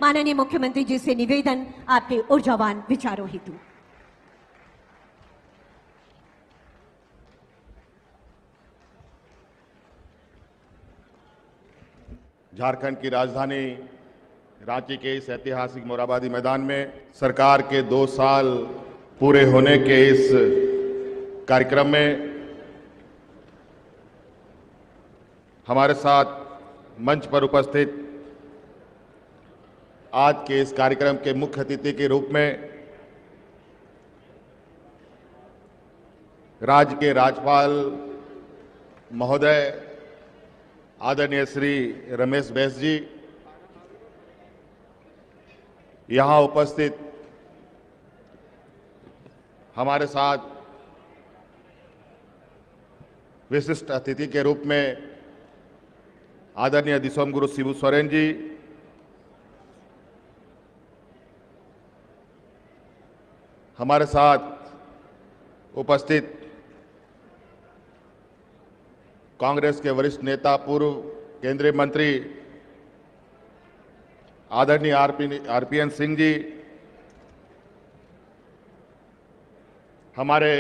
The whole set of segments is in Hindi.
माननीय मुख्यमंत्री जी से निवेदन आपके ऊर्जावान विचारों हेतु। झारखंड की राजधानी रांची के इस ऐतिहासिक मोरहाबादी मैदान में सरकार के 2 साल पूरे होने के इस कार्यक्रम में हमारे साथ मंच पर उपस्थित आज के इस कार्यक्रम के मुख्य अतिथि के रूप में राज्य के राज्यपाल महोदय आदरणीय श्री रमेश बैस जी, यहां उपस्थित हमारे साथ विशिष्ट अतिथि के रूप में आदरणीय दिसोम गुरु शिबू सोरेन जी, हमारे साथ उपस्थित कांग्रेस के वरिष्ठ नेता पूर्व केंद्रीय मंत्री आदरणीय आरपीएन सिंह जी, हमारे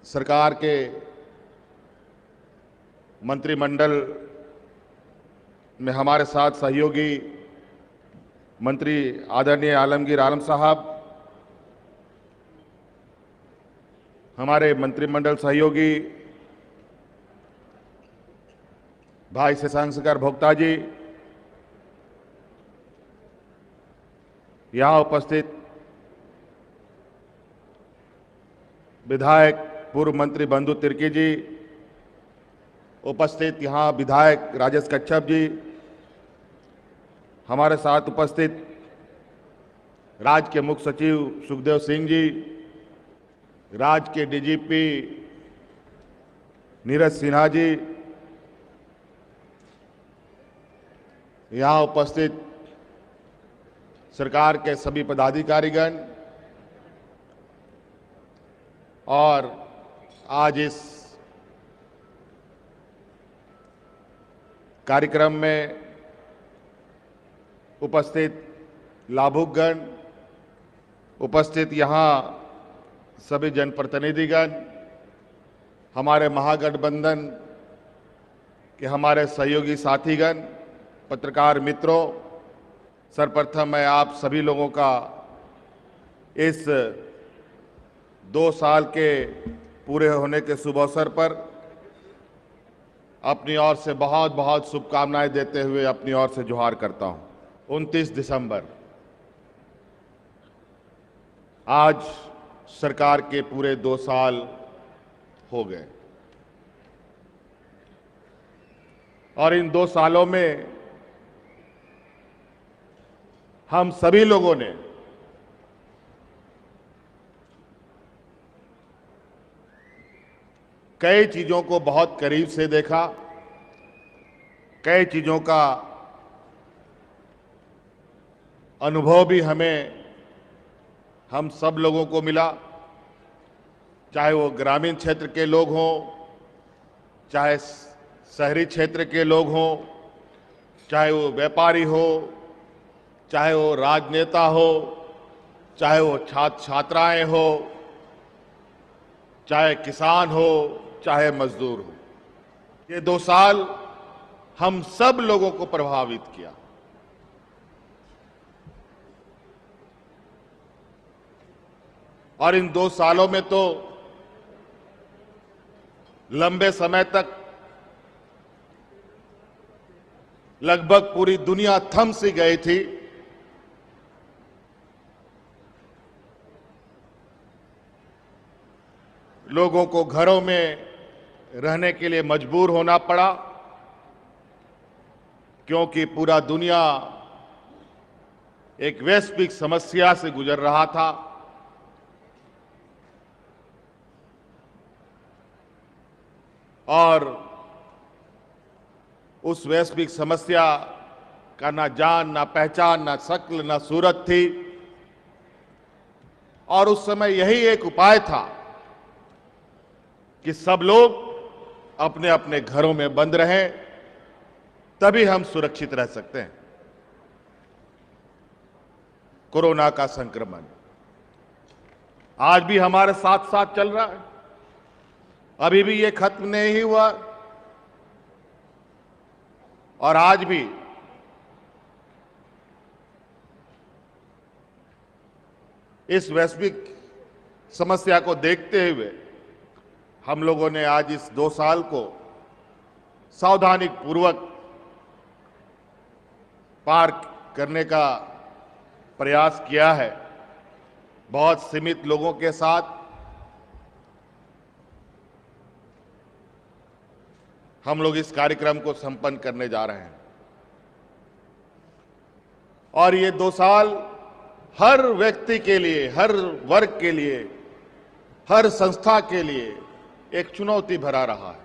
सरकार के मंत्रिमंडल में हमारे साथ सहयोगी मंत्री आदरणीय आलमगीर आलम साहब, हमारे मंत्रिमंडल सहयोगी भाई शशांक शेखर भोक्ता जी, यहां उपस्थित विधायक पूर्व मंत्री बंधु तिर्की जी, उपस्थित यहां विधायक राजेश कच्छप जी, हमारे साथ उपस्थित राज्य के मुख्य सचिव सुखदेव सिंह जी, राज्य के डीजीपी नीरज सिन्हा जी, यहां उपस्थित सरकार के सभी पदाधिकारीगण और आज इस कार्यक्रम में उपस्थित लाभुकगण, उपस्थित यहां सभी जनप्रतिनिधिगण, हमारे महागठबंधन के हमारे सहयोगी साथीगण, पत्रकार मित्रों, सर्वप्रथम मैं आप सभी लोगों का इस 2 साल के पूरे होने के शुभ अवसर पर अपनी ओर से बहुत बहुत शुभकामनाएं देते हुए अपनी ओर से जोहार करता हूं। 29 दिसंबर आज सरकार के पूरे 2 साल हो गए और इन 2 सालों में हम सभी लोगों ने कई चीजों को बहुत करीब से देखा, कई चीजों का अनुभव भी हम सब लोगों को मिला, चाहे वो ग्रामीण क्षेत्र के लोग हों, चाहे शहरी क्षेत्र के लोग हों, चाहे वो व्यापारी हो, चाहे वो राजनेता हो, चाहे वो छात्र छात्राएं हो, चाहे किसान हो, चाहे मजदूर हो। ये 2 साल हम सब लोगों को प्रभावित किया। और इन 2 सालों में तो लंबे समय तक लगभग पूरी दुनिया थम सी गई थी। लोगों को घरों में रहने के लिए मजबूर होना पड़ा, क्योंकि पूरा दुनिया एक वैश्विक समस्या से गुजर रहा था। और उस वैश्विक समस्या का ना जान, ना पहचान, ना शक्ल, ना सूरत थी। और उस समय यही एक उपाय था कि सब लोग अपने अपने घरों में बंद रहें, तभी हम सुरक्षित रह सकते हैं। कोरोना का संक्रमण आज भी हमारे साथ साथ चल रहा है। अभी भी ये खत्म नहीं हुआ और आज भी इस वैश्विक समस्या को देखते हुए हम लोगों ने आज इस 2 साल को सावधानी पूर्वक पार करने का प्रयास किया है। बहुत सीमित लोगों के साथ हम लोग इस कार्यक्रम को संपन्न करने जा रहे हैं और ये 2 साल हर व्यक्ति के लिए, हर वर्ग के लिए, हर संस्था के लिए एक चुनौती भरा रहा है।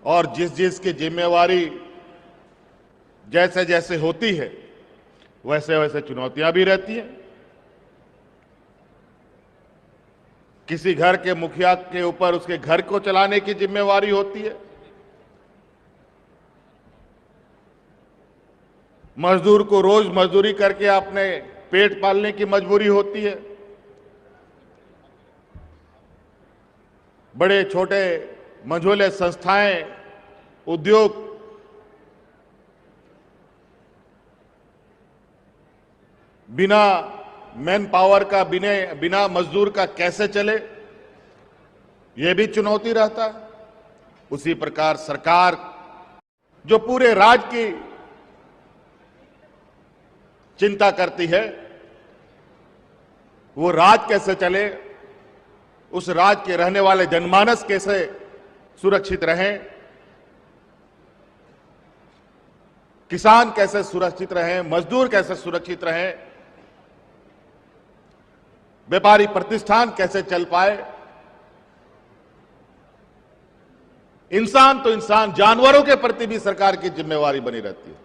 और जिस की जिम्मेवारी जैसे जैसे होती है वैसे वैसे चुनौतियां भी रहती हैं। किसी घर के मुखिया के ऊपर उसके घर को चलाने की जिम्मेवारी होती है, मजदूर को रोज मजदूरी करके अपने पेट पालने की मजबूरी होती है, बड़े छोटे मंझोले संस्थाएं, उद्योग बिना मैन पावर का, बिना मजदूर का कैसे चले, यह भी चुनौती रहता है। उसी प्रकार सरकार जो पूरे राज्य की चिंता करती है, वो राज्य कैसे चले, उस राज्य के रहने वाले जनमानस कैसे सुरक्षित रहें, किसान कैसे सुरक्षित रहें, मजदूर कैसे सुरक्षित रहें, व्यापारी प्रतिष्ठान कैसे चल पाए, इंसान तो इंसान, जानवरों के प्रति भी सरकार की जिम्मेवारी बनी रहती है।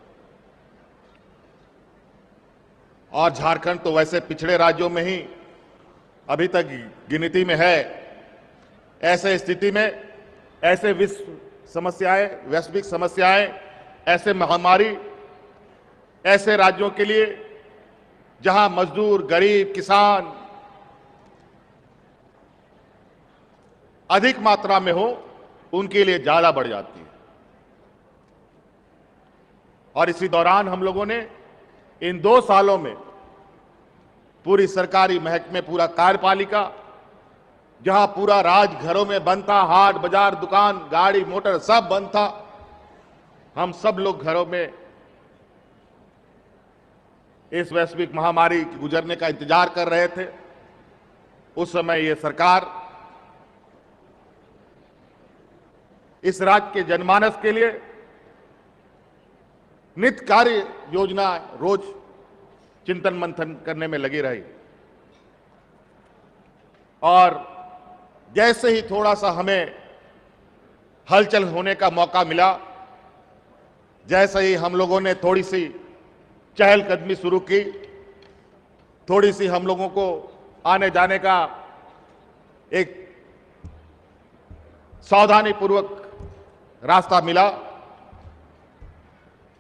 और झारखंड तो वैसे पिछड़े राज्यों में ही अभी तक गिनती में है। ऐसे स्थिति में ऐसे विश्व समस्याएं, वैश्विक समस्याएं, ऐसे महामारी, ऐसे राज्यों के लिए जहां मजदूर, गरीब, किसान अधिक मात्रा में हो, उनके लिए ज्यादा बढ़ जाती है। और इसी दौरान हम लोगों ने इन 2 सालों में पूरी सरकारी महकमे, पूरा कार्यपालिका, जहां पूरा राज घरों में बंद था, हाट बाजार, दुकान, गाड़ी मोटर सब बंद था, हम सब लोग घरों में इस वैश्विक महामारी के गुजरने का इंतजार कर रहे थे। उस समय ये सरकार इस राज्य के जनमानस के लिए नित्य कार्य योजना रोज चिंतन मंथन करने में लगी रही। और जैसे ही थोड़ा सा हमें हलचल होने का मौका मिला, जैसे ही हम लोगों ने थोड़ी सी चहलकदमी शुरू की, थोड़ी सी हम लोगों को आने जाने का एक सावधानी पूर्वक रास्ता मिला,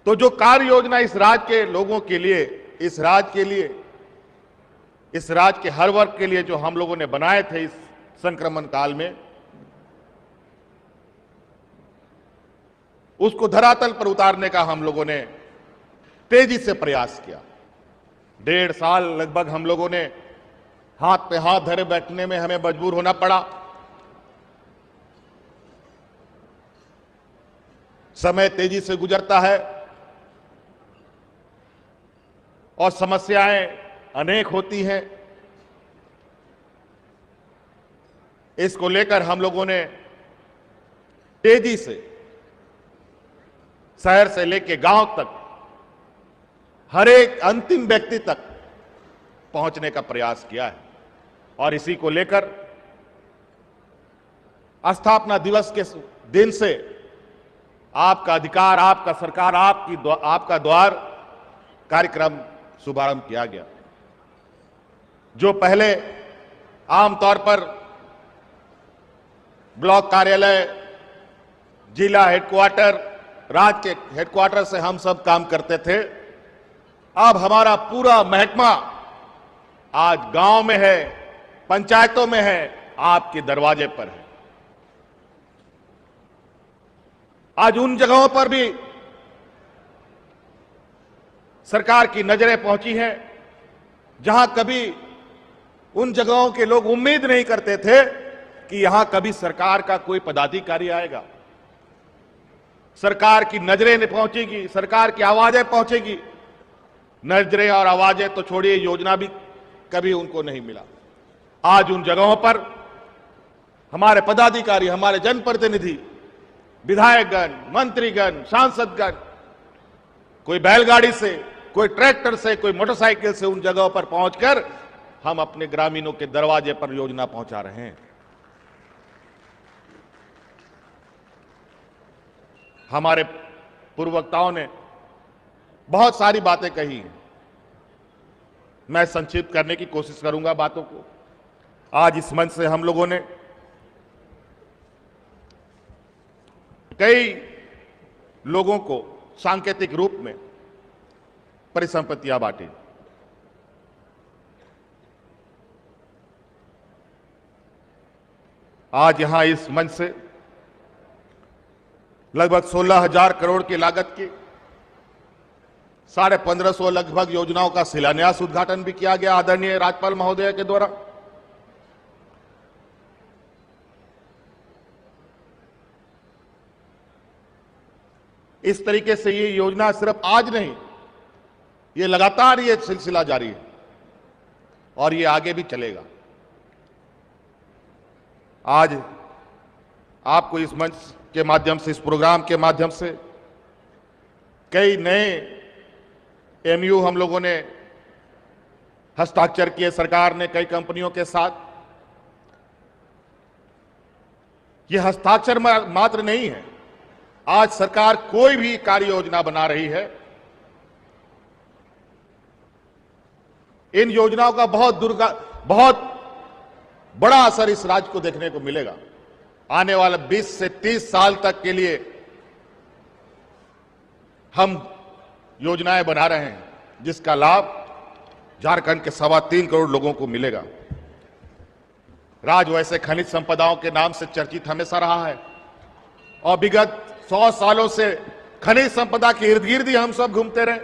तो जो कार्य योजना इस राज्य के लोगों के लिए, इस राज्य के लिए, इस राज्य के हर वर्ग के लिए जो हम लोगों ने बनाए थे इस संक्रमण काल में, उसको धरातल पर उतारने का हम लोगों ने तेजी से प्रयास किया। 1.5 साल लगभग हम लोगों ने हाथ पे हाथ धरे बैठने में हमें मजबूर होना पड़ा। समय तेजी से गुजरता है और समस्याएं अनेक होती हैं। इसको लेकर हम लोगों ने तेजी से शहर से लेकर गांव तक हर एक अंतिम व्यक्ति तक पहुंचने का प्रयास किया है। और इसी को लेकर स्थापना दिवस के दिन से आपका अधिकार, आपका सरकार, आपका द्वार कार्यक्रम शुभारंभ किया गया। जो पहले आमतौर पर ब्लॉक कार्यालय, जिला हेडक्वार्टर, राज्य के हेडक्वार्टर से हम सब काम करते थे। अब हमारा पूरा महकमा आज गांव में है, पंचायतों में है, आपके दरवाजे पर है। आज उन जगहों पर भी सरकार की नजरें पहुंची हैं जहां कभी उन जगहों के लोग उम्मीद नहीं करते थे कि यहां कभी सरकार का कोई पदाधिकारी आएगा, सरकार की नजरें पहुंचेगी, सरकार की आवाजें पहुंचेगी। नजरें और आवाजें तो छोड़िए, योजना भी कभी उनको नहीं मिला। आज उन जगहों पर हमारे पदाधिकारी, हमारे जनप्रतिनिधि, विधायकगण, मंत्रीगण, सांसदगण कोई बैलगाड़ी से, कोई ट्रैक्टर से, कोई मोटरसाइकिल से उन जगहों पर पहुंचकर हम अपने ग्रामीणों के दरवाजे पर योजना पहुंचा रहे हैं। हमारे पूर्व वक्ताओं ने बहुत सारी बातें कही हैं, मैं संक्षिप्त करने की कोशिश करूंगा बातों को। आज इस मंच से हम लोगों ने कई लोगों को सांकेतिक रूप में परिसंपत्तियां बांटी। आज यहां इस मंच से लगभग 16,000 करोड़ की लागत की 1550 लगभग योजनाओं का शिलान्यास उद्घाटन भी किया गया आदरणीय राज्यपाल महोदय के द्वारा। इस तरीके से ये योजना सिर्फ आज नहीं, ये लगातार ये सिलसिला जारी है और ये आगे भी चलेगा। आज आपको इस मंच के माध्यम से, इस प्रोग्राम के माध्यम से कई नए एमयू हम लोगों ने हस्ताक्षर किए सरकार ने कई कंपनियों के साथ। यह हस्ताक्षर मात्र नहीं है, आज सरकार कोई भी कार्य योजना बना रही है, इन योजनाओं का बहुत बड़ा असर इस राज्य को देखने को मिलेगा। आने वाले 20 से 30 साल तक के लिए हम योजनाएं बना रहे हैं, जिसका लाभ झारखंड के 3.25 करोड़ लोगों को मिलेगा। राज्य वैसे खनिज संपदाओं के नाम से चर्चित हमेशा रहा है और विगत 100 सालों से खनिज संपदा के इर्द गिर्द ही हम सब घूमते रहे,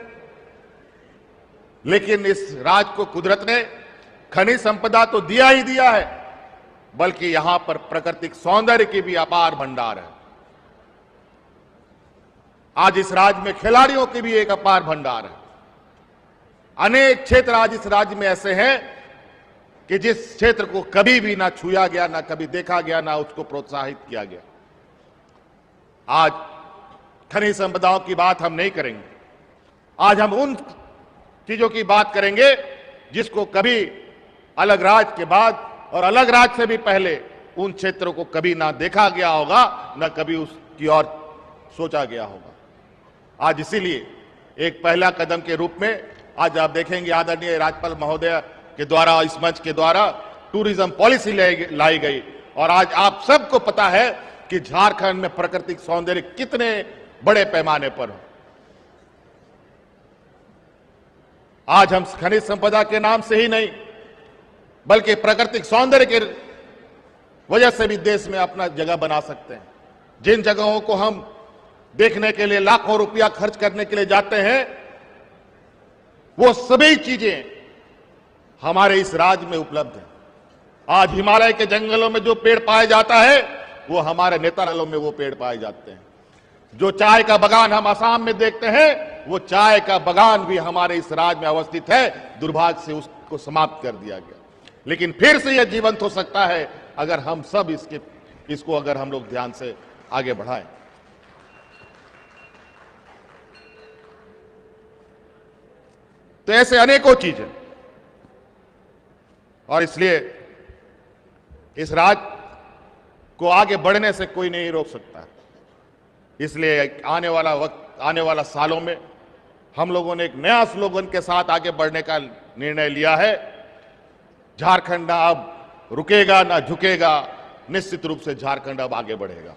लेकिन इस राज्य को कुदरत ने खनिज संपदा तो दिया ही दिया है, बल्कि यहां पर प्राकृतिक सौंदर्य की भी अपार भंडार है। आज इस राज्य में खिलाड़ियों की भी एक अपार भंडार है। अनेक क्षेत्र आज इस राज्य में ऐसे हैं कि जिस क्षेत्र को कभी भी ना छुआ गया, ना कभी देखा गया, ना उसको प्रोत्साहित किया गया। आज खनिज संपदाओं की बात हम नहीं करेंगे, आज हम उन चीजों की बात करेंगे जिसको कभी अलग राज्य के बाद और अलग राज्य से भी पहले उन क्षेत्रों को कभी ना देखा गया होगा, ना कभी उसकी ओर सोचा गया होगा। आज इसीलिए एक पहला कदम के रूप में आज आप देखेंगे आदरणीय राज्यपाल महोदय के द्वारा, इस मंच के द्वारा टूरिज्म पॉलिसी लाई गई और आज आप सबको पता है कि झारखंड में प्राकृतिक सौंदर्य कितने बड़े पैमाने पर हो। आज हम खनिज संपदा के नाम से ही नहीं, बल्कि प्राकृतिक सौंदर्य के वजह से भी देश में अपना जगह बना सकते हैं। जिन जगहों को हम देखने के लिए लाखों रुपया खर्च करने के लिए जाते हैं, वो सभी चीजें हमारे इस राज्य में उपलब्ध है। आज हिमालय के जंगलों में जो पेड़ पाया जाता है, वो हमारे नेत्रालयों में वो पेड़ पाए जाते हैं। जो चाय का बगान हम असम में देखते हैं, वो चाय का बगान भी हमारे इस राज्य में अवस्थित है। दुर्भाग्य से उसको समाप्त कर दिया गया, लेकिन फिर से यह जीवंत हो सकता है अगर हम सब इसको अगर हम लोग ध्यान से आगे बढ़ाएं। तो ऐसे अनेकों चीजें, और इसलिए इस राज्य को आगे बढ़ने से कोई नहीं रोक सकता। इसलिए आने वाला वक्त, आने वाला सालों में हम लोगों ने एक नया स्लोगन के साथ आगे बढ़ने का निर्णय लिया है। झारखंड ना अब रुकेगा, ना झुकेगा, निश्चित रूप से झारखंड अब आगे बढ़ेगा।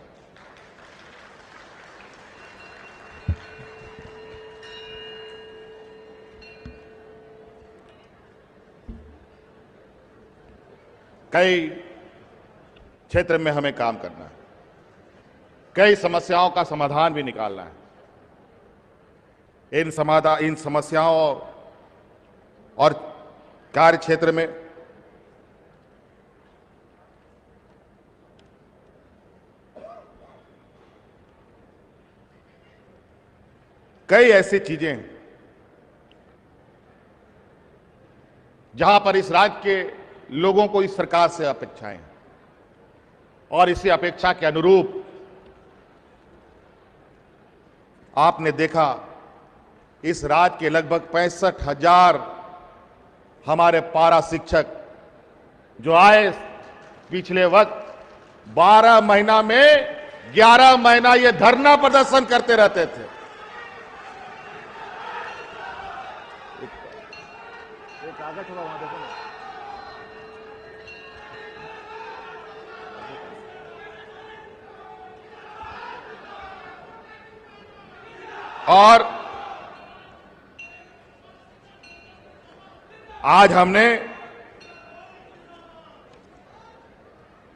कई क्षेत्र में हमें काम करना है, कई समस्याओं का समाधान भी निकालना है। इन समस्याओं और कार्य क्षेत्र में कई ऐसी चीजें हैं जहां पर इस राज्य के लोगों को इस सरकार से अपेक्षाएं हैं और इसी अपेक्षा के अनुरूप आपने देखा इस राज्य के लगभग 65,000 हमारे पारा शिक्षक जो आए पिछले वक्त 12 महीना में 11 महीना ये धरना प्रदर्शन करते रहते थे। एक कागज थोड़ा वहां देखो ना। और आज हमने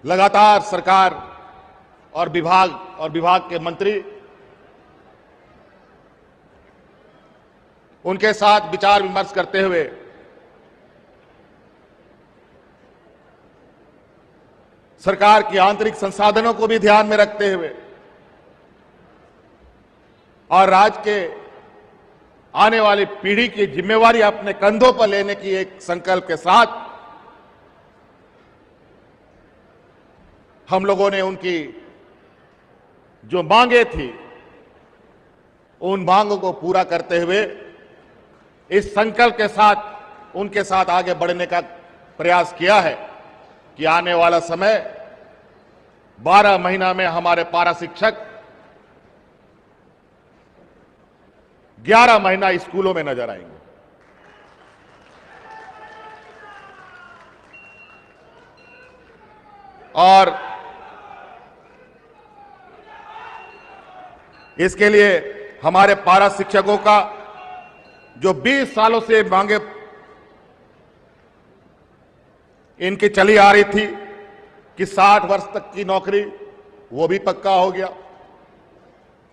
लगातार सरकार और विभाग के मंत्री उनके साथ विचार विमर्श करते हुए सरकार की आंतरिक संसाधनों को भी ध्यान में रखते हुए और राज्य के आने वाली पीढ़ी की जिम्मेवारी अपने कंधों पर लेने की एक संकल्प के साथ हम लोगों ने उनकी जो मांगे थी उन मांगों को पूरा करते हुए इस संकल्प के साथ उनके साथ आगे बढ़ने का प्रयास किया है कि आने वाला समय 12 महीना में हमारे पारा शिक्षक 11 महीना स्कूलों में नजर आएंगे। और इसके लिए हमारे पारा शिक्षकों का जो 20 सालों से मांगे इनकी चली आ रही थी कि 60 वर्ष तक की नौकरी, वो भी पक्का हो गया।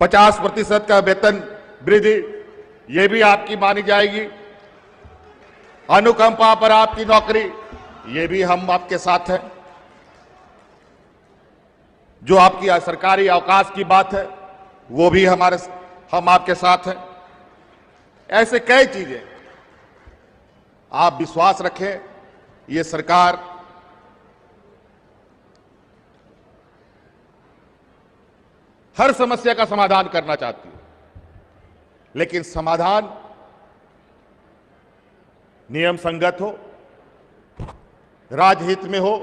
50% का वेतन वृद्धि, ये भी आपकी मानी जाएगी। अनुकंपा पर आपकी नौकरी, ये भी हम आपके साथ हैं। जो आपकी सरकारी अवकाश की बात है वो भी हम आपके साथ हैं। ऐसे कई चीजें, आप विश्वास रखें, ये सरकार हर समस्या का समाधान करना चाहती है, लेकिन समाधान नियम संगत हो, राजहित में हो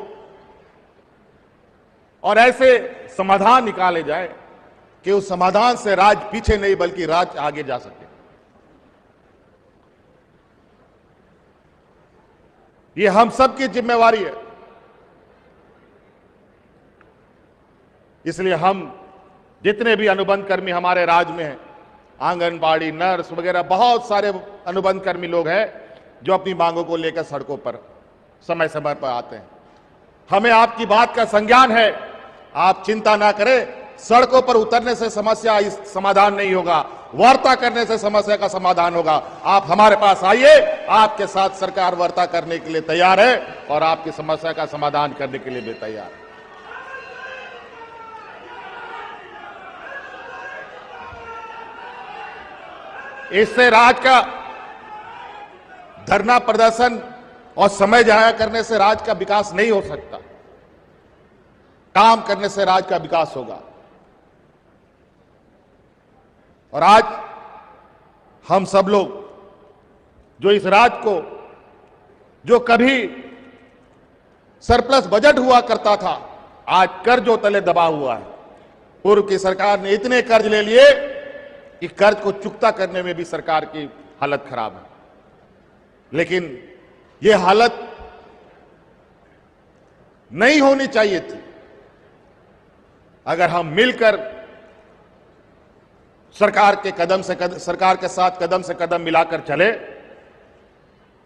और ऐसे समाधान निकाले जाए कि उस समाधान से राज्य पीछे नहीं बल्कि राज्य आगे जा सके। ये हम सबकी जिम्मेवारी है। इसलिए हम जितने भी अनुबंध कर्मी हमारे राज्य में हैं, आंगनबाड़ी, नर्स वगैरह बहुत सारे अनुबंध कर्मी लोग हैं जो अपनी मांगों को लेकर सड़कों पर समय समय पर आते हैं। हमें आपकी बात का संज्ञान है, आप चिंता ना करें। सड़कों पर उतरने से समस्या समाधान नहीं होगा, वार्ता करने से समस्या का समाधान होगा। आप हमारे पास आइए, आपके साथ सरकार वार्ता करने के लिए तैयार है और आपकी समस्या का समाधान करने के लिए भी तैयार है। इससे राज्य का धरना प्रदर्शन और समय जाया करने से राज्य का विकास नहीं हो सकता। काम करने से राज्य का विकास होगा। और आज हम सब लोग जो इस राज्य को, जो कभी सरप्लस बजट हुआ करता था, आज कर्जों तले दबा हुआ है। पूर्व की सरकार ने इतने कर्ज ले लिए कि कर्ज को चुकता करने में भी सरकार की हालत खराब है। लेकिन यह हालत नहीं होनी चाहिए थी। अगर हम मिलकर सरकार के साथ कदम से कदम मिलाकर चले,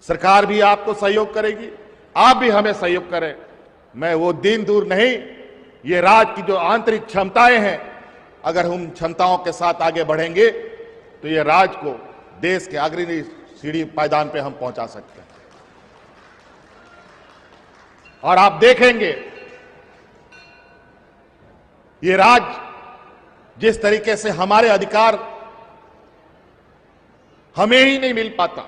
सरकार भी आपको सहयोग करेगी, आप भी हमें सहयोग करें। मैं वो दिन दूर नहीं, ये राज्य की जो आंतरिक क्षमताएं हैं, अगर हम क्षमताओं के साथ आगे बढ़ेंगे तो ये राज्य को देश के अग्रणी सीढ़ी पायदान पे हम पहुंचा सकते हैं। और आप देखेंगे ये राज्य जिस तरीके से हमारे अधिकार हमें ही नहीं मिल पाता,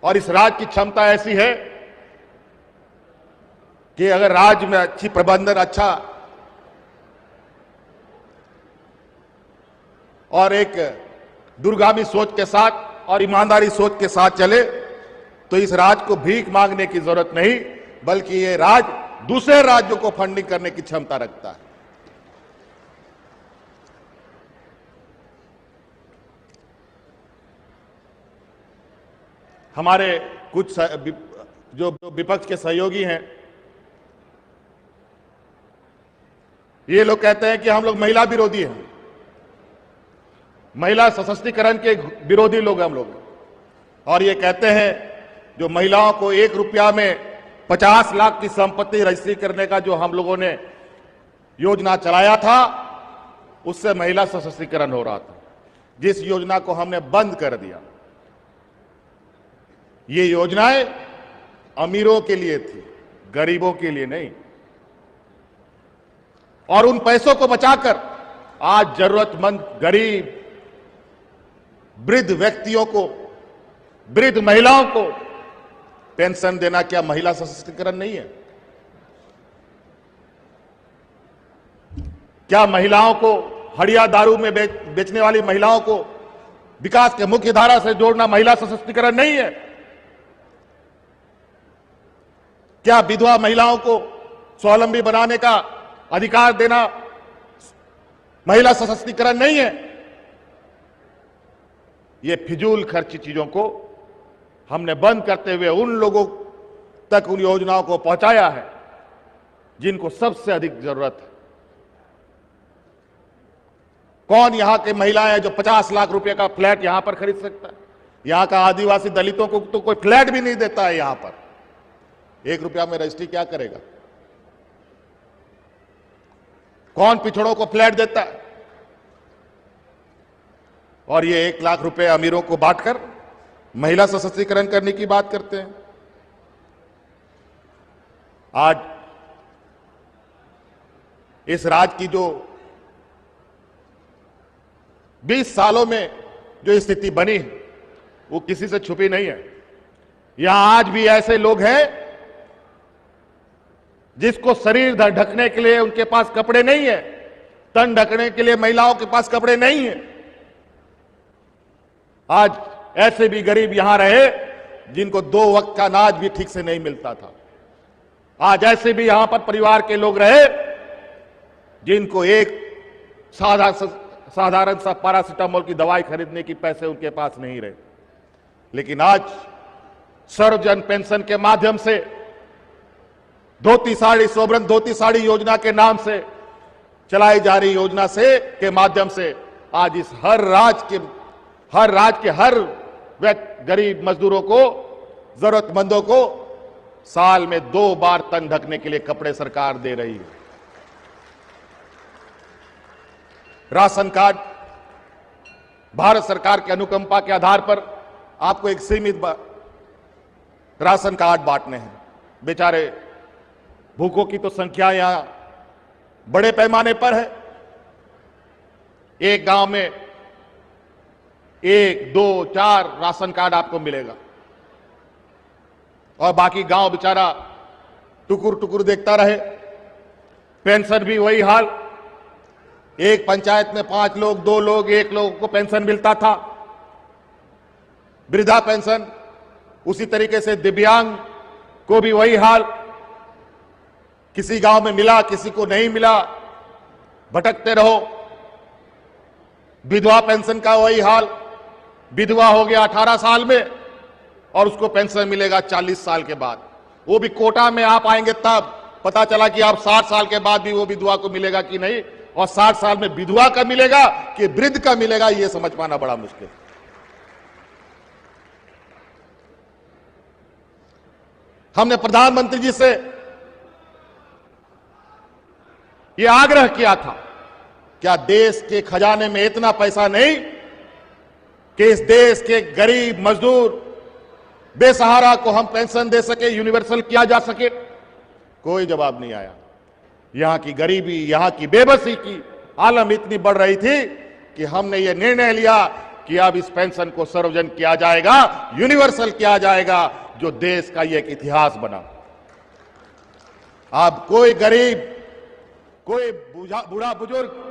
और इस राज्य की क्षमता ऐसी है कि अगर राज्य में अच्छी प्रबंधन, अच्छा और एक दूरगामी सोच के साथ और ईमानदारी सोच के साथ चले तो इस राज्य को भीख मांगने की जरूरत नहीं, बल्कि ये राज्य दूसरे राज्यों को फंडिंग करने की क्षमता रखता है। हमारे कुछ जो विपक्ष के सहयोगी हैं, ये लोग कहते हैं कि हम लोग महिला विरोधी हैं, महिला सशक्तिकरण के विरोधी लोग हम लोग, और ये कहते हैं जो महिलाओं को 1 रुपया में 50 लाख की संपत्ति रजिस्ट्री करने का जो हम लोगों ने योजना चलाया था, उससे महिला सशक्तिकरण हो रहा था, जिस योजना को हमने बंद कर दिया। ये योजनाएं अमीरों के लिए थी, गरीबों के लिए नहीं। और उन पैसों को बचाकर आज जरूरतमंद गरीब, वृद्ध व्यक्तियों को, वृद्ध महिलाओं को पेंशन देना क्या महिला सशक्तिकरण नहीं है? क्या महिलाओं को, हड़िया दारू में बेचने वाली महिलाओं को विकास के मुख्य धारा से जोड़ना महिला सशक्तिकरण नहीं है? क्या विधवा महिलाओं को स्वावलंबी बनाने का अधिकार देना महिला सशक्तिकरण नहीं है? ये फिजूल खर्ची चीजों को हमने बंद करते हुए उन लोगों तक उन योजनाओं को पहुंचाया है जिनको सबसे अधिक जरूरत है। कौन यहां के महिलाएं हैं जो 50 लाख रुपए का फ्लैट यहां पर खरीद सकता है? यहां का आदिवासी दलितों को तो कोई फ्लैट भी नहीं देता है। यहां पर 1 रुपया में रजिस्ट्री क्या करेगा? कौन पिछड़ों को फ्लैट देता है? और ये 1 लाख रुपए अमीरों को बांटकर महिला सशक्तिकरण करने की बात करते हैं। आज इस राज्य की जो 20 सालों में जो स्थिति बनी है वो किसी से छुपी नहीं है। यहां आज भी ऐसे लोग हैं जिसको शरीर ढकने के लिए उनके पास कपड़े नहीं है, तन ढकने के लिए महिलाओं के पास कपड़े नहीं है। आज ऐसे भी गरीब यहां रहे जिनको 2 वक्त का अनाज भी ठीक से नहीं मिलता था। आज ऐसे भी यहां पर परिवार के लोग रहे जिनको एक साधारण सा पैरासिटामोल की दवाई खरीदने की पैसे उनके पास नहीं रहे। लेकिन आज सर्वजन पेंशन के माध्यम से धोती साड़ी, सोबरन धोती साड़ी योजना के नाम से चलाई जा रही योजना से के माध्यम से आज इस हर राज्य के हर गरीब मजदूरों को, जरूरतमंदों को साल में 2 बार तन ढकने के लिए कपड़े सरकार दे रही है। राशन कार्ड भारत सरकार की अनुकंपा के आधार पर आपको एक सीमित राशन कार्ड बांटने हैं। बेचारे भूखों की तो संख्या यहां बड़े पैमाने पर है। एक गांव में 1, 2, 4 राशन कार्ड आपको मिलेगा और बाकी गांव बेचारा टुकुर टुकुर देखता रहे। पेंशन भी वही हाल, एक पंचायत में 5 लोग, 2 लोग, 1 लोग को पेंशन मिलता था। वृद्धा पेंशन उसी तरीके से, दिव्यांग को भी वही हाल, किसी गांव में मिला, किसी को नहीं मिला, भटकते रहो। विधवा पेंशन का वही हाल, विधवा हो गया 18 साल में और उसको पेंशन मिलेगा 40 साल के बाद। वो भी कोटा में आप आएंगे तब पता चला कि आप 60 साल के बाद भी वो विधवा को मिलेगा कि नहीं, और 60 साल में विधवा का मिलेगा कि वृद्ध का मिलेगा, ये समझ पाना बड़ा मुश्किल। हमने प्रधानमंत्री जी से यह आग्रह किया था, क्या देश के खजाने में इतना पैसा नहीं कि इस देश के गरीब मजदूर बेसहारा को हम पेंशन दे सके, यूनिवर्सल किया जा सके? कोई जवाब नहीं आया। यहां की गरीबी, यहां की बेबसी की आलम इतनी बढ़ रही थी कि हमने यह निर्णय लिया कि अब इस पेंशन को सर्वजन किया जाएगा, यूनिवर्सल किया जाएगा, जो देश का एक इतिहास बना। अब कोई गरीब, कोई बूढ़ा बुजुर्ग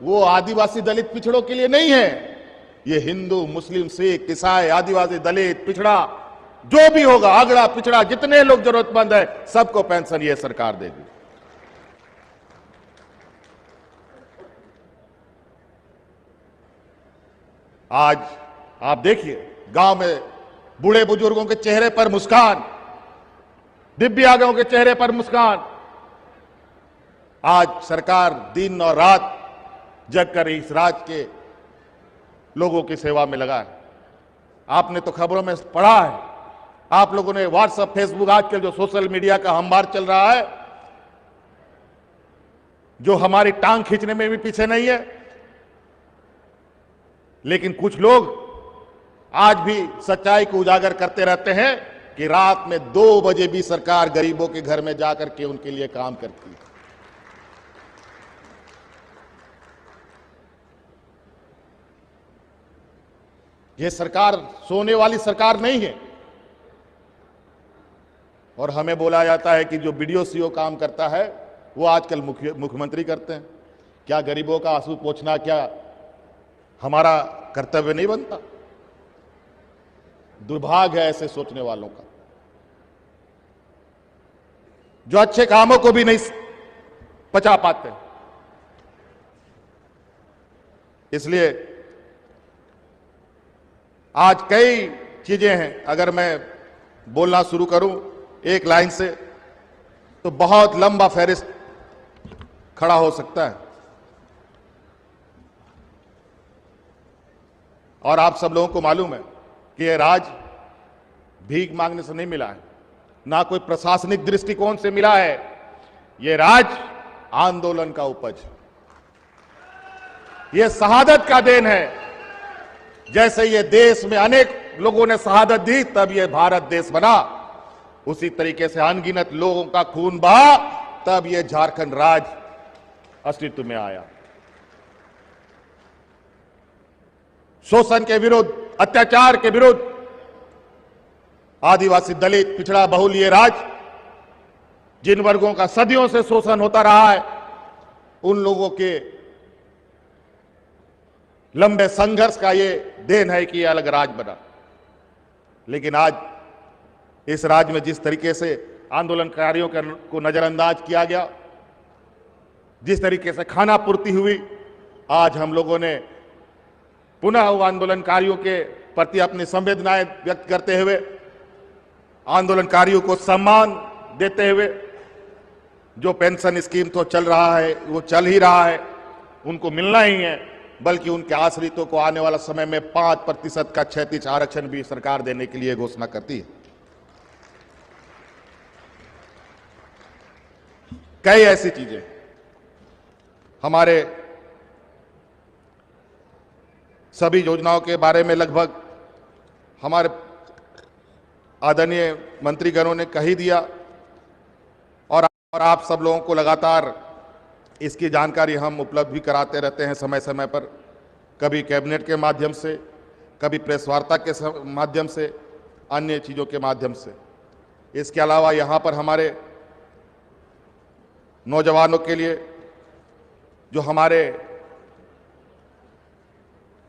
वो आदिवासी दलित पिछड़ों के लिए नहीं है। ये हिंदू, मुस्लिम, सिख, ईसाई, आदिवासी, दलित, पिछड़ा जो भी होगा, अगड़ा पिछड़ा जितने लोग जरूरतमंद है, सबको पेंशन ये सरकार देगी। आज आप देखिए गांव में बूढ़े बुजुर्गों के चेहरे पर मुस्कान, दिव्यांगों के चेहरे पर मुस्कान। आज सरकार दिन और रात जगकर इस राज्य के लोगों की सेवा में लगा है। आपने तो खबरों में पढ़ा है, आप लोगों ने व्हाट्सएप, फेसबुक, आजकल जो सोशल मीडिया का हमवार चल रहा है, जो हमारी टांग खींचने में भी पीछे नहीं है। लेकिन कुछ लोग आज भी सच्चाई को उजागर करते रहते हैं कि रात में 2 बजे भी सरकार गरीबों के घर में जाकर के उनके लिए काम करती है। यह सरकार सोने वाली सरकार नहीं है। और हमें बोला जाता है कि जो बीडीओ सीओ काम करता है वो आजकल मुख्यमंत्री करते हैं। क्या गरीबों का आंसू पोंछना क्या हमारा कर्तव्य नहीं बनता? दुर्भाग्य है ऐसे सोचने वालों का, जो अच्छे कामों को भी नहीं पचा पाते। इसलिए आज कई चीजें हैं, अगर मैं बोलना शुरू करूं एक लाइन से तो बहुत लंबा फहरिस्त खड़ा हो सकता है। और आप सब लोगों को मालूम है कि यह राज भीख मांगने से नहीं मिला है, ना कोई प्रशासनिक दृष्टिकोण से मिला है। यह राज आंदोलन का उपज, यह शहादत का देन है। जैसे ये देश में अनेक लोगों ने शहादत दी तब यह भारत देश बना, उसी तरीके से अनगिनत लोगों का खून बहा तब यह झारखंड राज्य अस्तित्व में आया। शोषण के विरुद्ध, अत्याचार के विरुद्ध आदिवासी, दलित, पिछड़ा बहुल ये राज्य, जिन वर्गों का सदियों से शोषण होता रहा है, उन लोगों के लंबे संघर्ष का ये देन है कि ये अलग राज्य बना। लेकिन आज इस राज्य में जिस तरीके से आंदोलनकारियों को नजरअंदाज किया गया, जिस तरीके से खाना पूर्ति हुई, आज हम लोगों ने पुनः वो आंदोलनकारियों के प्रति अपनी संवेदनाएं व्यक्त करते हुए, आंदोलनकारियों को सम्मान देते हुए, जो पेंशन स्कीम तो चल रहा है वो चल ही रहा है, उनको मिलना ही है, बल्कि उनके आश्रितों को आने वाला समय में 5% का क्षैतिज आरक्षण भी सरकार देने के लिए घोषणा करती है। कई ऐसी चीजें हमारे सभी योजनाओं के बारे में लगभग हमारे आदरणीय मंत्रीगणों ने कह ही दिया, और आप सब लोगों को लगातार इसकी जानकारी हम उपलब्ध भी कराते रहते हैं समय समय पर, कभी कैबिनेट के माध्यम से, कभी प्रेस वार्ता के माध्यम से, अन्य चीज़ों के माध्यम से। इसके अलावा यहाँ पर हमारे नौजवानों के लिए, जो हमारे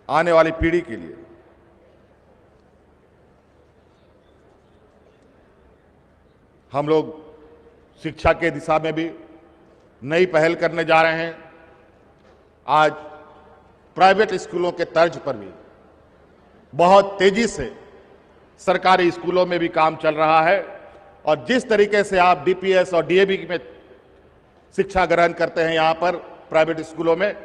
आने वाली पीढ़ी के लिए हम लोग शिक्षा के दिशा में भी नई पहल करने जा रहे हैं। आज प्राइवेट स्कूलों के तर्ज पर भी बहुत तेजी से सरकारी स्कूलों में भी काम चल रहा है, और जिस तरीके से आप डीपीएस और डीएवी में शिक्षा ग्रहण करते हैं यहां पर प्राइवेट स्कूलों में,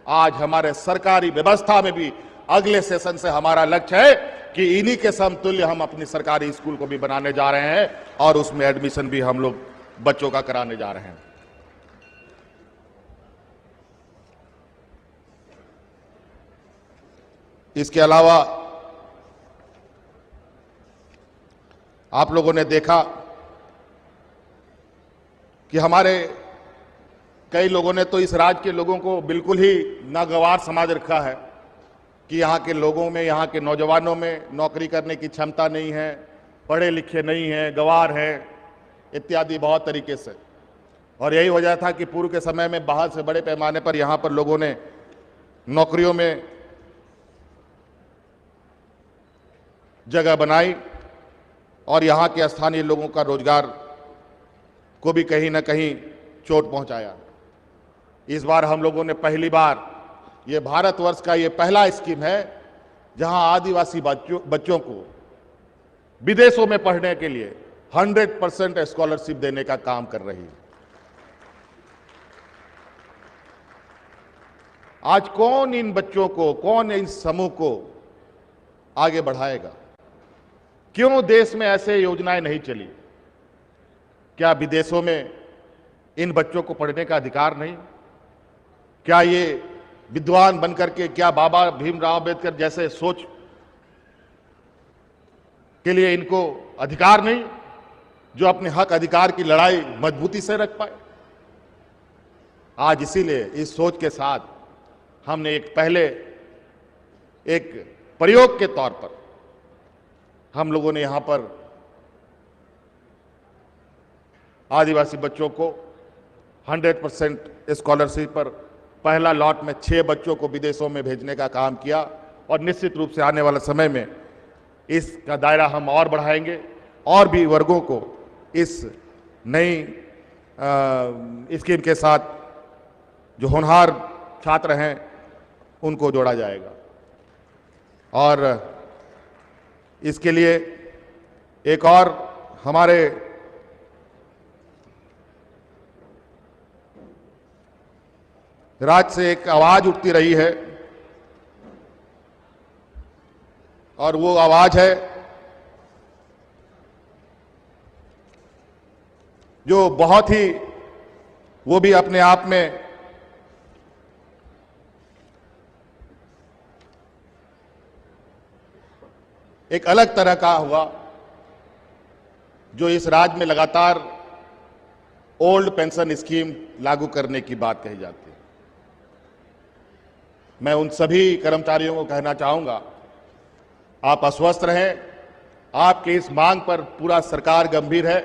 आज हमारे सरकारी व्यवस्था में भी अगले सेशन से हमारा लक्ष्य है कि इन्हीं के समतुल्य हम अपनी सरकारी स्कूल को भी बनाने जा रहे हैं और उसमें एडमिशन भी हम लोग बच्चों का कराने जा रहे हैं। इसके अलावा आप लोगों ने देखा कि हमारे कई लोगों ने तो इस राज्य के लोगों को बिल्कुल ही नागवार समझ रखा है कि यहाँ के लोगों में, यहाँ के नौजवानों में नौकरी करने की क्षमता नहीं है, पढ़े लिखे नहीं हैं, गंवार हैं, इत्यादि बहुत तरीके से। और यही वजह था कि पूर्व के समय में बाहर से बड़े पैमाने पर यहाँ पर लोगों ने नौकरियों में जगह बनाई और यहाँ के स्थानीय लोगों का रोजगार को भी कहीं ना कहीं चोट पहुंचाया। इस बार हम लोगों ने पहली बार, ये भारतवर्ष का ये पहला स्कीम है जहां आदिवासी बच्चों को विदेशों में पढ़ने के लिए 100% स्कॉलरशिप देने का काम कर रही है। आज कौन इन बच्चों को, कौन इन समूह को आगे बढ़ाएगा? क्यों देश में ऐसे योजनाएं नहीं चली? क्या विदेशों में इन बच्चों को पढ़ने का अधिकार नहीं? क्या ये विद्वान बनकर के, क्या बाबा भीमराव अंबेडकर जैसे सोच के लिए इनको अधिकार नहीं, जो अपने हक अधिकार की लड़ाई मजबूती से रख पाए? आज इसीलिए इस सोच के साथ हमने एक प्रयोग के तौर पर हम लोगों ने यहां पर आदिवासी बच्चों को 100% स्कॉलरशिप पर पहला लॉट में 6 बच्चों को विदेशों में भेजने का काम किया और निश्चित रूप से आने वाले समय में इसका दायरा हम और बढ़ाएंगे और भी वर्गों को इस नई स्कीम के साथ जो होनहार छात्र हैं उनको जोड़ा जाएगा। और इसके लिए एक और हमारे राज्य से एक आवाज उठती रही है और वो आवाज है जो बहुत ही, वो भी अपने आप में एक अलग तरह का हुआ, जो इस राज्य में लगातार ओल्ड पेंशन स्कीम लागू करने की बात कही जाती है। मैं उन सभी कर्मचारियों को कहना चाहूंगा, आप आश्वस्त रहें, आपकी इस मांग पर पूरा सरकार गंभीर है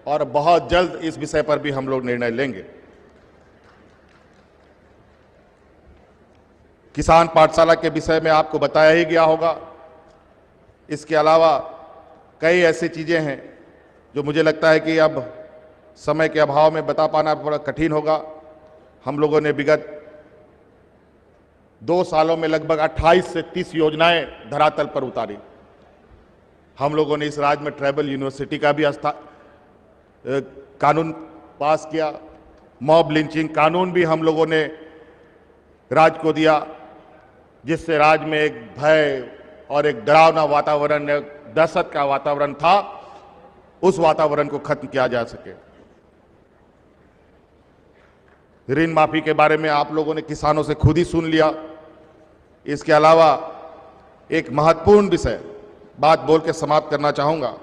और बहुत जल्द इस विषय पर भी हम लोग निर्णय लेंगे। किसान पाठशाला के विषय में आपको बताया ही गया होगा। इसके अलावा कई ऐसी चीजें हैं जो मुझे लगता है कि अब समय के अभाव में बता पाना बड़ा कठिन होगा। हम लोगों ने विगत 2 सालों में लगभग 28 से 30 योजनाएं धरातल पर उतारी। हम लोगों ने इस राज्य में ट्राइबल यूनिवर्सिटी का भी कानून पास किया। मॉब लिंचिंग कानून भी हम लोगों ने राज्य को दिया, जिससे राज्य में एक भय और एक डरावना वातावरण, एक दहशत का वातावरण था, उस वातावरण को खत्म किया जा सके। ऋण माफी के बारे में आप लोगों ने किसानों से खुद ही सुन लिया। इसके अलावा एक महत्वपूर्ण विषय बात बोल के समाप्त करना चाहूंगा।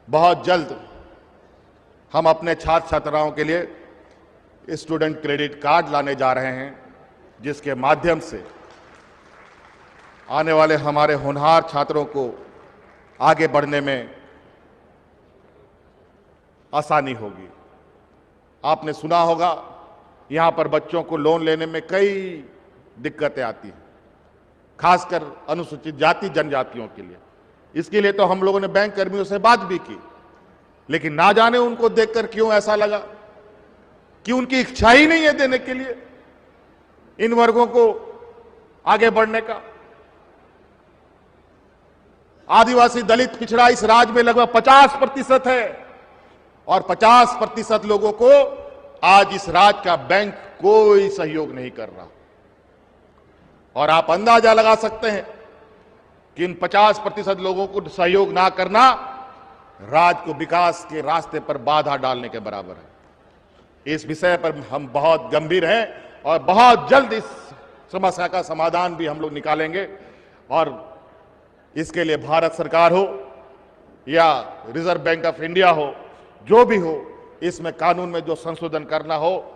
बहुत जल्द हम अपने छात्र छात्राओं के लिए स्टूडेंट क्रेडिट कार्ड लाने जा रहे हैं, जिसके माध्यम से आने वाले हमारे होनहार छात्रों को आगे बढ़ने में आसानी होगी। आपने सुना होगा, यहां पर बच्चों को लोन लेने में कई दिक्कतें आती हैं, खासकर अनुसूचित जाति जनजातियों के लिए। इसके लिए तो हम लोगों ने बैंक कर्मियों से बात भी की, लेकिन ना जाने उनको देखकर क्यों ऐसा लगा कि उनकी इच्छा ही नहीं है देने के लिए इन वर्गों को आगे बढ़ने का। आदिवासी, दलित, पिछड़ा इस राज्य में लगभग 50% है और 50% लोगों को आज इस राज्य का बैंक कोई सहयोग नहीं कर रहा। और आप अंदाजा लगा सकते हैं कि इन 50% लोगों को सहयोग ना करना राज्य को विकास के रास्ते पर बाधा डालने के बराबर है। इस विषय पर हम बहुत गंभीर हैं और बहुत जल्द इस समस्या का समाधान भी हम लोग निकालेंगे। और इसके लिए भारत सरकार हो या रिजर्व बैंक ऑफ इंडिया हो, जो भी हो, इसमें कानून में जो संशोधन करना हो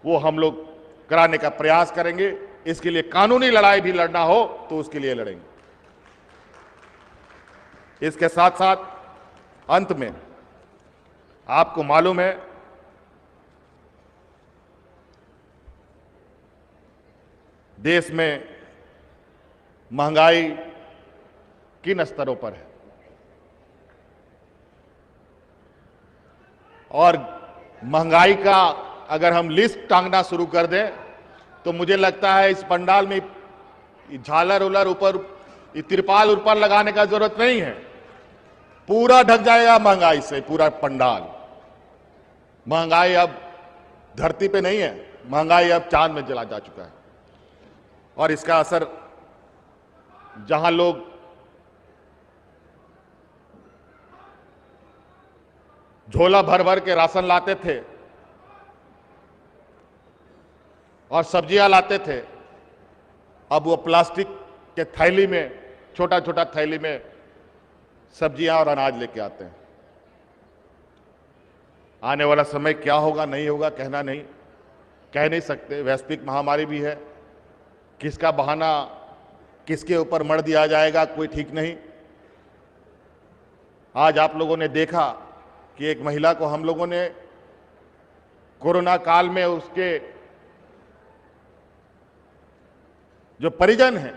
वो हम लोग कराने का प्रयास करेंगे। इसके लिए कानूनी लड़ाई भी लड़ना हो तो उसके लिए लड़ेंगे। इसके साथ साथ अंत में आपको मालूम है देश में महंगाई किन स्तरों पर है और महंगाई का अगर हम लिस्ट टांगना शुरू कर दें तो मुझे लगता है इस पंडाल में झालर उलर ऊपर, तिरपाल ऊपर लगाने का जरूरत नहीं है। पूरा ढक जाएगा महंगाई से पूरा पंडाल। महंगाई अब धरती पे नहीं है, महंगाई अब चांद में चला जा चुका है और इसका असर जहां लोग झोला भर भर के राशन लाते थे और सब्जियां लाते थे, अब वो प्लास्टिक के थैली में, छोटा छोटा थैली में सब्जियां और अनाज लेके आते हैं। आने वाला समय क्या होगा नहीं होगा कहना नहीं, कह नहीं सकते। वैश्विक महामारी भी है, किसका बहाना किसके ऊपर मढ़ दिया जाएगा कोई ठीक नहीं। आज आप लोगों ने देखा कि एक महिला को हम लोगों ने कोरोना काल में उसके जो परिजन हैं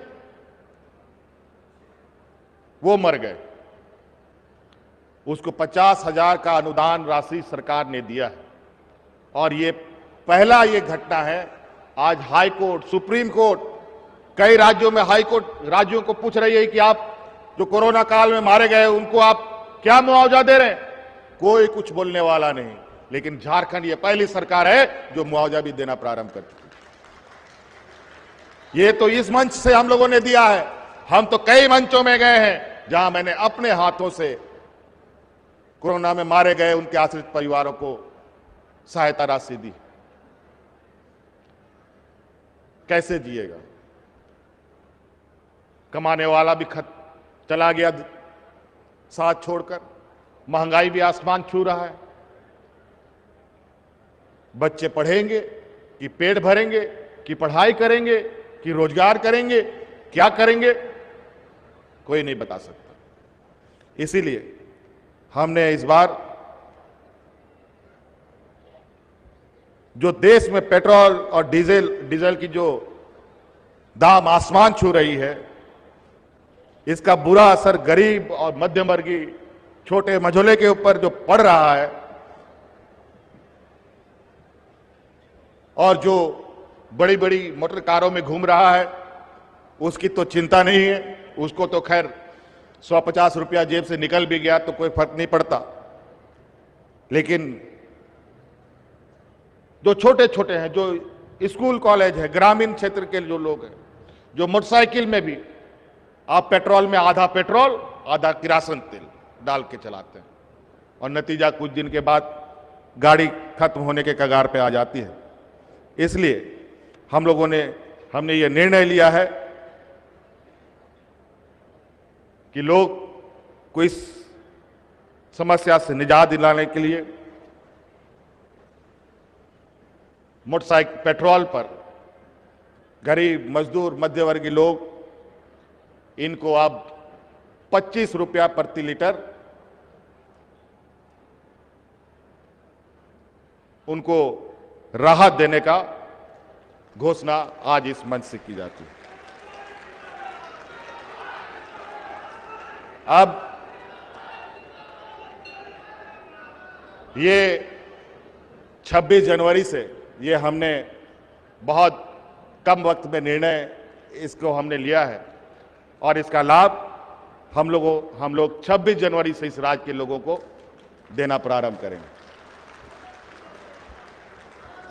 वो मर गए, उसको 50,000 का अनुदान राशि सरकार ने दिया है और ये पहला ये घटना है। आज हाई कोर्ट, सुप्रीम कोर्ट, कई राज्यों में हाई कोर्ट राज्यों को पूछ रही है कि आप जो कोरोना काल में मारे गए उनको आप क्या मुआवजा दे रहे हैं। कोई कुछ बोलने वाला नहीं, लेकिन झारखंड ये पहली सरकार है जो मुआवजा भी देना प्रारंभ कर चुकी। ये तो इस मंच से हम लोगों ने दिया है, हम तो कई मंचों में गए हैं जहां मैंने अपने हाथों से कोरोना में मारे गए उनके आश्रित परिवारों को सहायता राशि दी। कैसे जिएगा? कमाने वाला भी चला गया साथ छोड़कर, महंगाई भी आसमान छू रहा है। बच्चे पढ़ेंगे कि पेट भरेंगे कि पढ़ाई करेंगे कि रोजगार करेंगे, क्या करेंगे कोई नहीं बता सकता। इसीलिए हमने इस बार जो देश में पेट्रोल और डीजल की जो दाम आसमान छू रही है, इसका बुरा असर गरीब और मध्यम वर्गीय छोटे मझोले के ऊपर जो पड़ रहा है और जो बड़ी बड़ी मोटर कारों में घूम रहा है उसकी तो चिंता नहीं है, उसको तो खैर 150 रुपया जेब से निकल भी गया तो कोई फर्क नहीं पड़ता। लेकिन जो छोटे छोटे हैं, जो स्कूल कॉलेज है, ग्रामीण क्षेत्र के जो लोग हैं, जो मोटरसाइकिल में भी आप पेट्रोल में आधा पेट्रोल आधा किरासन तेल डाल के चलाते हैं और नतीजा कुछ दिन के बाद गाड़ी खत्म होने के कगार पे आ जाती है। इसलिए हमने ये निर्णय लिया है कि लोग को इस समस्या से निजात दिलाने के लिए मोटरसाइकिल पेट्रोल पर गरीब, मजदूर, मध्यवर्गीय लोग इनको अब 25 रुपया प्रति लीटर उनको राहत देने का घोषणा आज इस मंच से की जाती है। अब ये 26 जनवरी से ये हमने बहुत कम वक्त में निर्णय इसको हमने लिया है और इसका लाभ हम लोग 26 जनवरी से इस राज्य के लोगों को देना प्रारंभ करेंगे।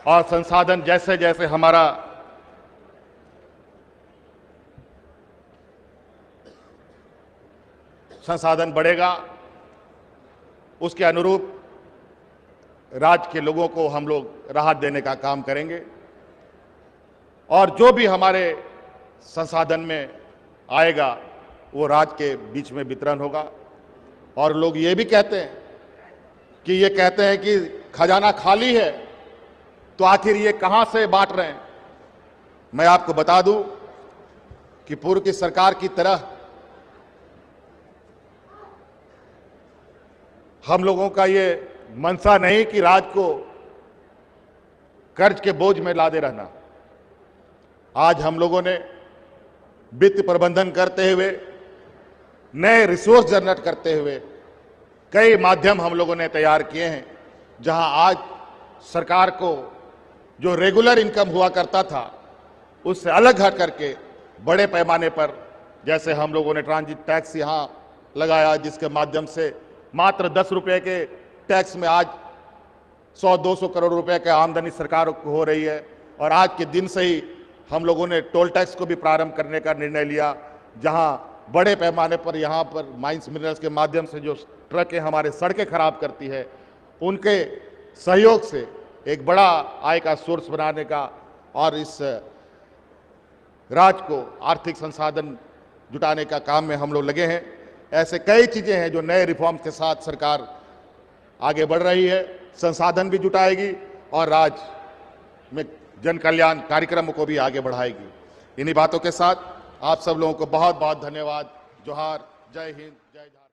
और संसाधन जैसे जैसे हमारा संसाधन बढ़ेगा, उसके अनुरूप राज्य के लोगों को हम लोग राहत देने का काम करेंगे। और जो भी हमारे संसाधन में आएगा वो राज्य के बीच में वितरण होगा। और लोग ये भी कहते हैं कि खजाना खाली है, तो आखिर ये कहां से बांट रहे हैं। मैं आपको बता दूं कि पूर्व की सरकार की तरह हम लोगों का ये मंशा नहीं कि राज्य को कर्ज के बोझ में लादे रहना। आज हम लोगों ने वित्त प्रबंधन करते हुए, नए रिसोर्स जनरेट करते हुए कई माध्यम हम लोगों ने तैयार किए हैं, जहां आज सरकार को जो रेगुलर इनकम हुआ करता था उससे अलग हट करके बड़े पैमाने पर, जैसे हम लोगों ने ट्रांजिट टैक्स यहां लगाया, जिसके माध्यम से मात्र 10 रुपए के टैक्स में आज 100-200 करोड़ रुपए की आमदनी सरकार को हो रही है। और आज के दिन से ही हम लोगों ने टोल टैक्स को भी प्रारंभ करने का निर्णय लिया, जहां बड़े पैमाने पर यहां पर माइंस मिनरल्स के माध्यम से जो ट्रकें हमारे सड़कें खराब करती है, उनके सहयोग से एक बड़ा आय का सोर्स बनाने का और इस राज्य को आर्थिक संसाधन जुटाने का काम में हम लोग लगे हैं। ऐसे कई चीजें हैं जो नए रिफॉर्म्स के साथ सरकार आगे बढ़ रही है, संसाधन भी जुटाएगी और राज्य में जन कल्याण कार्यक्रमों को भी आगे बढ़ाएगी। इन्हीं बातों के साथ आप सब लोगों को बहुत बहुत धन्यवाद। जोहार, जय हिंद, जय झारखंड।